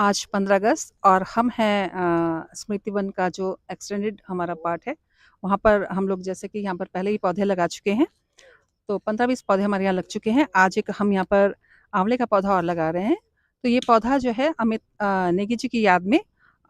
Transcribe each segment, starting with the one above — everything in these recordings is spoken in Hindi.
आज 15 अगस्त और हम हैं स्मृति वन का जो एक्सटेंडेड हमारा पार्ट है, वहाँ पर हम लोग जैसे कि यहाँ पर पहले ही पौधे लगा चुके हैं, तो 15-20 पौधे हमारे यहाँ लग चुके हैं। आज एक हम यहाँ पर आंवले का पौधा और लगा रहे हैं। तो ये पौधा जो है अमित नेगी जी की याद में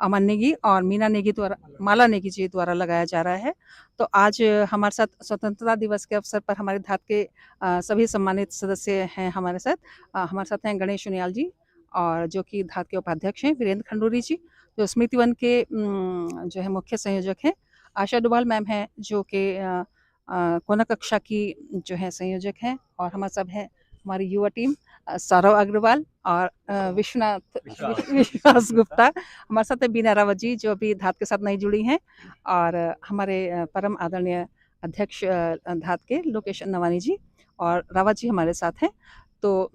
अमन नेगी और मीना नेगी द्वारा माला नेगी जी द्वारा लगाया जा रहा है। तो आज हमारे साथ स्वतंत्रता दिवस के अवसर पर हमारे धात के सभी सम्मानित सदस्य हैं हमारे साथ। हमारे साथ हैं गणेश उनियाल जी और जो कि धात के उपाध्यक्ष हैं वीरेंद्र खंडूरी जी, जो स्मृति वन के जो है मुख्य संयोजक हैं। आशा डोभाल मैम हैं जो कि कोना कक्षा की जो है संयोजक हैं और हमारे सब है हमारी युवा टीम सौरव अग्रवाल और विश्वास गुप्ता। हमारे साथ है बीना रावत जी जो अभी धात के साथ नहीं जुड़ी हैं और हमारे परम आदरणीय अध्यक्ष धात के लोकेश नवानी जी और रावत जी हमारे साथ हैं। तो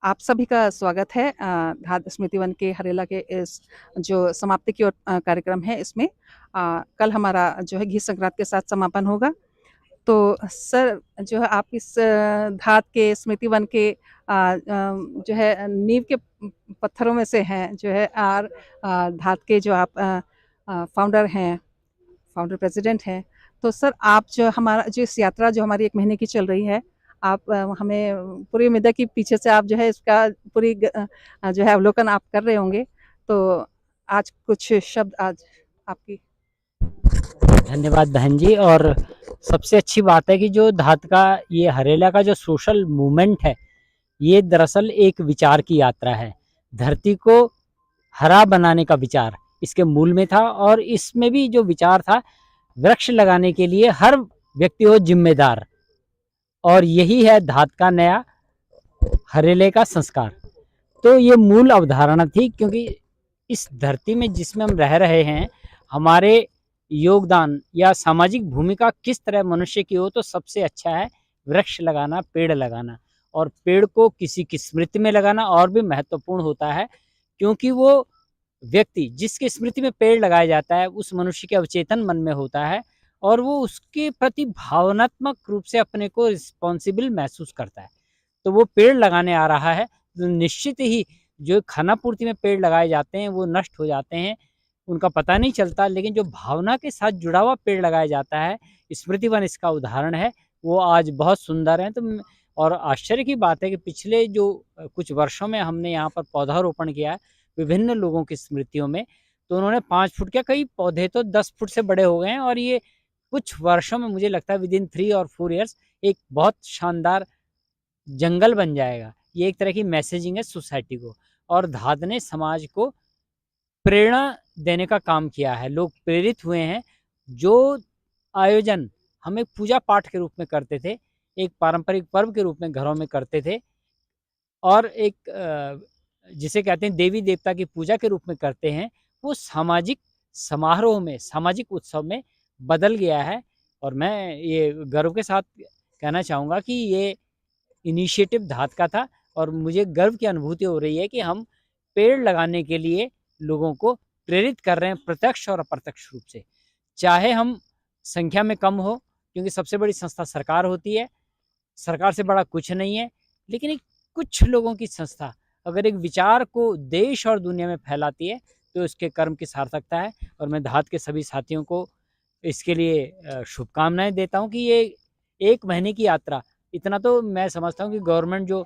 आप सभी का स्वागत है धात स्मृति वन के हरेला के इस जो समाप्ति की ओर कार्यक्रम है इसमें। कल हमारा जो है घी संक्रांति के साथ समापन होगा। तो सर जो है आप इस धात के स्मृति वन के जो है नींव के पत्थरों में से हैं जो है और धात के जो आप फाउंडर हैं, फाउंडर प्रेसिडेंट हैं। तो सर आप जो हमारा जो इस यात्रा जो हमारी 1 महीने की चल रही है, आप हमें पूरी उम्मीद है कि पीछे से आप जो है इसका पूरी जो है अवलोकन आप कर रहे होंगे। तो आज कुछ शब्द आज आपकी। धन्यवाद बहन जी। और सबसे अच्छी बात है कि जो धात का ये हरेला का जो सोशल मूवमेंट है, ये दरअसल एक विचार की यात्रा है। धरती को हरा बनाने का विचार इसके मूल में था और इसमें भी जो विचार था वृक्ष लगाने के लिए हर व्यक्ति हो जिम्मेदार, और यही है धात का नया हरेले का संस्कार। तो ये मूल अवधारणा थी, क्योंकि इस धरती में जिसमें हम रह रहे हैं, हमारे योगदान या सामाजिक भूमिका किस तरह मनुष्य की हो, तो सबसे अच्छा है वृक्ष लगाना, पेड़ लगाना। और पेड़ को किसी की स्मृति में लगाना और भी महत्वपूर्ण होता है, क्योंकि वो व्यक्ति जिसके स्मृति में पेड़ लगाया जाता है उस मनुष्य के अवचेतन मन में होता है और वो उसके प्रति भावनात्मक रूप से अपने को रिस्पॉन्सिबल महसूस करता है। तो वो पेड़ लगाने आ रहा है, तो निश्चित ही जो खानापूर्ति में पेड़ लगाए जाते हैं वो नष्ट हो जाते हैं, उनका पता नहीं चलता, लेकिन जो भावना के साथ जुड़ा हुआ पेड़ लगाया जाता है, स्मृति वन इसका उदाहरण है, वो आज बहुत सुंदर है। तो और आश्चर्य की बात है कि पिछले जो कुछ वर्षों में हमने यहाँ पर पौधारोपण किया है विभिन्न लोगों की स्मृतियों में, तो उन्होंने 5 फुट क्या, कई पौधे तो 10 फुट से बड़े हो गए हैं और ये कुछ वर्षों में मुझे लगता है विदिन 3 और 4 ईयर्स एक बहुत शानदार जंगल बन जाएगा। ये एक तरह की मैसेजिंग है सोसाइटी को, और धात ने समाज को प्रेरणा देने का काम किया है। लोग प्रेरित हुए हैं। जो आयोजन हम एक पूजा पाठ के रूप में करते थे, एक पारंपरिक पर्व के रूप में घरों में करते थे, और एक जिसे कहते हैं देवी देवता की पूजा के रूप में करते हैं, वो सामाजिक समारोह में, सामाजिक उत्सव में बदल गया है। और मैं ये गर्व के साथ कहना चाहूँगा कि ये इनिशिएटिव धात का था और मुझे गर्व की अनुभूति हो रही है कि हम पेड़ लगाने के लिए लोगों को प्रेरित कर रहे हैं, प्रत्यक्ष और अप्रत्यक्ष रूप से। चाहे हम संख्या में कम हो, क्योंकि सबसे बड़ी संस्था सरकार होती है, सरकार से बड़ा कुछ नहीं है, लेकिन एक कुछ लोगों की संस्था अगर एक विचार को देश और दुनिया में फैलाती है, तो उसके कर्म की सार्थकता है। और मैं धात के सभी साथियों को इसके लिए शुभकामनाएं देता हूं कि ये 1 महीने की यात्रा, इतना तो मैं समझता हूं कि गवर्नमेंट जो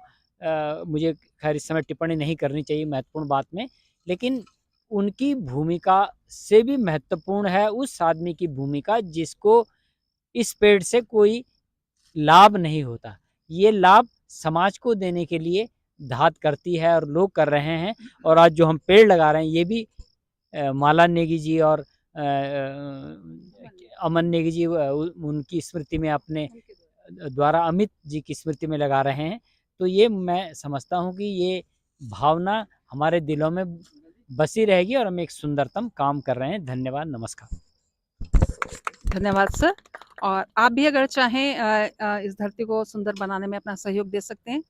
मुझे खैर इस समय टिप्पणी नहीं करनी चाहिए महत्वपूर्ण बात में, लेकिन उनकी भूमिका से भी महत्वपूर्ण है उस आदमी की भूमिका जिसको इस पेड़ से कोई लाभ नहीं होता। ये लाभ समाज को देने के लिए धात करती है और लोग कर रहे हैं। और आज जो हम पेड़ लगा रहे हैं ये भी माला नेगी जी और अमन नेगी जी उनकी स्मृति में, अपने द्वारा अमित जी की स्मृति में लगा रहे हैं। तो ये मैं समझता हूँ कि ये भावना हमारे दिलों में बसी रहेगी और हम एक सुंदरतम काम कर रहे हैं। धन्यवाद, नमस्कार। धन्यवाद सर। और आप भी अगर चाहें इस धरती को सुंदर बनाने में अपना सहयोग दे सकते हैं।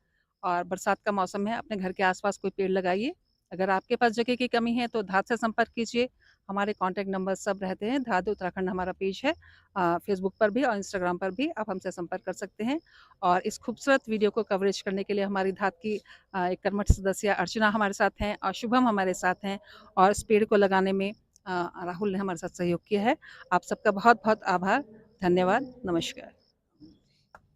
और बरसात का मौसम है, अपने घर के आसपास कोई पेड़ लगाइए, अगर आपके पास जगह की कमी है तो धात से संपर्क कीजिए। हमारे कॉन्टैक्ट नंबर सब रहते हैं। धात उत्तराखंड हमारा पेज है, फेसबुक पर भी और इंस्टाग्राम पर भी आप हमसे संपर्क कर सकते हैं। और इस खूबसूरत वीडियो को कवरेज करने के लिए हमारी धात की एक कर्मठ सदस्य अर्चना हमारे साथ हैं और शुभम हमारे साथ हैं, और इस पेड़ को लगाने में राहुल ने हमारे साथ सहयोग किया है। आप सबका बहुत बहुत आभार, धन्यवाद, नमस्कार।